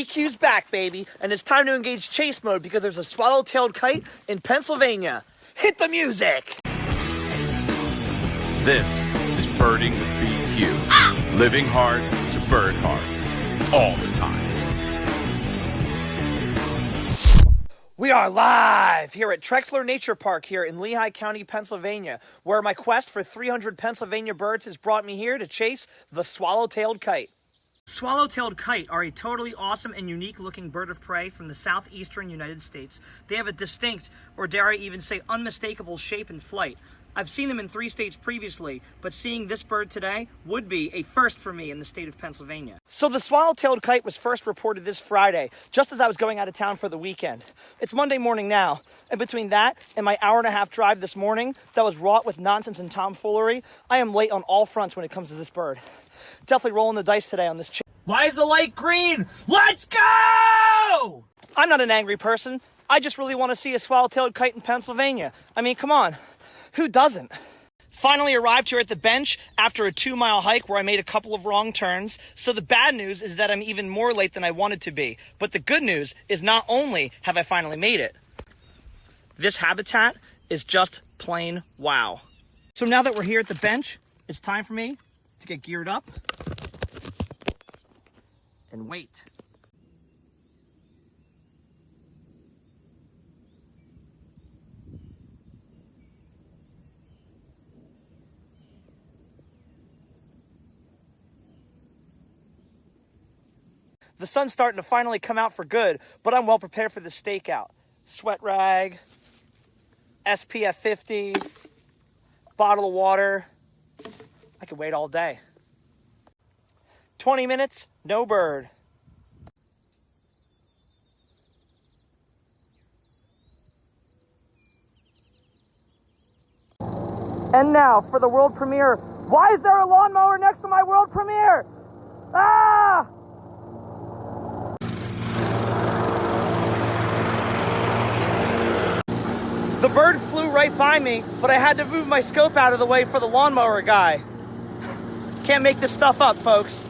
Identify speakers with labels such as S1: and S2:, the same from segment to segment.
S1: BBQ's back, baby, and it's time to engage chase mode because there's a swallow-tailed kite in Pennsylvania. Hit the music!
S2: This is Birding with BQ. Living hard to bird hard. All the time.
S1: We are live here at Trexler Nature Park here in Lehigh County, Pennsylvania, where my quest for 300 Pennsylvania birds has brought me here to chase the swallow-tailed kite. Swallow-tailed kite are a totally awesome and unique looking bird of prey from the southeastern United States. They have a distinct, or dare I even say unmistakable shape and flight. I've seen them in 3 states previously, but seeing this bird today would be a first for me in the state of Pennsylvania. So the swallow-tailed kite was first reported this Friday, just as I was going out of town for the weekend. It's Monday morning now, and between that and my hour-and-a-half drive this morning that was wrought with nonsense and tomfoolery, I am late on all fronts when it comes to this bird. Definitely rolling the dice today on this Why is the light green? Let's go! I'm not an angry person. I just really want to see a swallow-tailed kite in Pennsylvania. I mean, come on. Who doesn't? Finally arrived here at the bench after a 2-mile hike where I made a couple of wrong turns. So the bad news is that I'm even more late than I wanted to be. But the good news is not only have I finally made it, this habitat is just plain wow. So now that we're here at the bench, it's time for me to get geared up and wait. The sun's starting to finally come out for good, but I'm well prepared for the stakeout. Sweat rag, SPF 50, bottle of water. I could wait all day. 20 minutes, no bird. And now for the world premiere. Why is there a lawnmower next to my world premiere? Ah! The bird flew right by me, but I had to move my scope out of the way for the lawnmower guy. Can't make this stuff up, folks.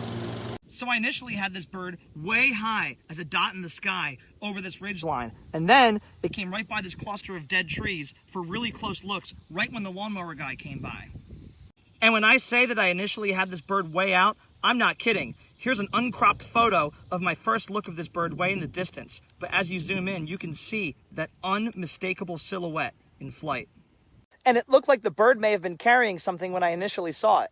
S1: So I initially had this bird way high as a dot in the sky over this ridge line. And then it came right by this cluster of dead trees for really close looks right when the lawnmower guy came by. And when I say that I initially had this bird way out, I'm not kidding. Here's an uncropped photo of my first look of this bird way in the distance. But as you zoom in, you can see that unmistakable silhouette in flight. And it looked like the bird may have been carrying something when I initially saw it.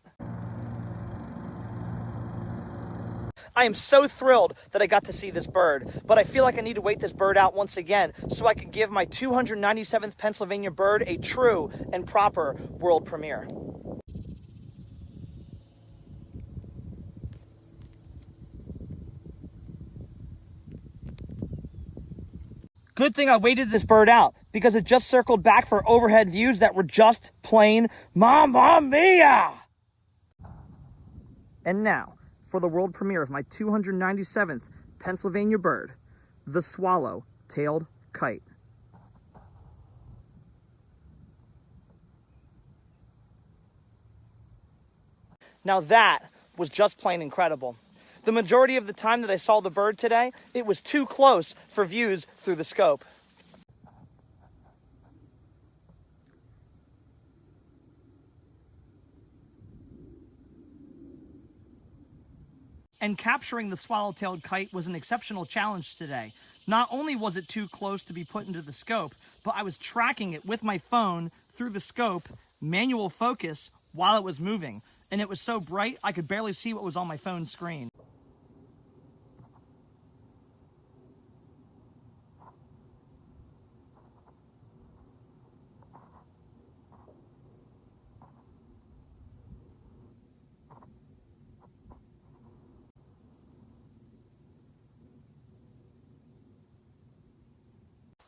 S1: I am so thrilled that I got to see this bird, but I feel like I need to wait this bird out once again so I can give my 297th Pennsylvania bird a true and proper world premiere. Good thing I waited this bird out because it just circled back for overhead views that were just plain Mamma Mia! And now, for the world premiere of my 297th Pennsylvania bird, the swallow-tailed kite. Now that was just plain incredible. The majority of the time that I saw the bird today, it was too close for views through the scope. And capturing the swallow-tailed kite was an exceptional challenge today. Not only was it too close to be put into the scope, but I was tracking it with my phone through the scope, manual focus, while it was moving. And it was so bright, I could barely see what was on my phone screen.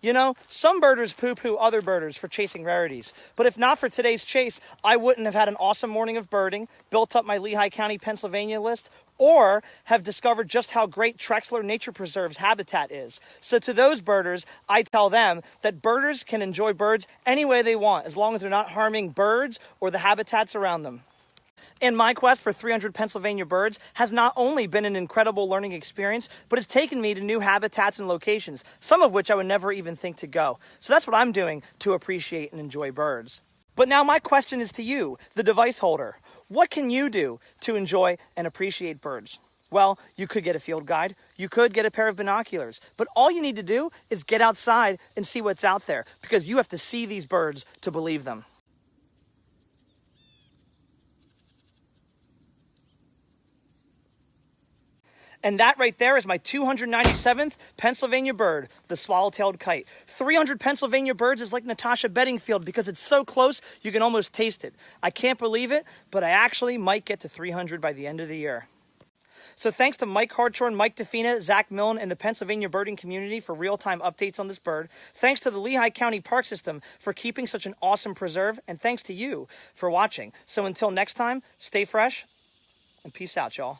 S1: You know, some birders poo-poo other birders for chasing rarities. But if not for today's chase, I wouldn't have had an awesome morning of birding, built up my Lehigh County, Pennsylvania list, or have discovered just how great Trexler Nature Preserve's habitat is. So to those birders, I tell them that birders can enjoy birds any way they want, as long as they're not harming birds or the habitats around them. And my quest for 300 Pennsylvania birds has not only been an incredible learning experience, but it's taken me to new habitats and locations, some of which I would never even think to go. So that's what I'm doing to appreciate and enjoy birds. But now my question is to you, the device holder. What can you do to enjoy and appreciate birds? Well, you could get a field guide, you could get a pair of binoculars, but all you need to do is get outside and see what's out there, because you have to see these birds to believe them. And that right there is my 297th Pennsylvania bird, the swallow-tailed kite. 300 Pennsylvania birds is like Natasha Bedingfield because it's so close you can almost taste it. I can't believe it, but I actually might get to 300 by the end of the year. So thanks to Mike Hartshorn, Mike DeFina, Zach Milne, and the Pennsylvania birding community for real-time updates on this bird. Thanks to the Lehigh County Park System for keeping such an awesome preserve. And thanks to you for watching. So until next time, stay fresh and peace out, y'all.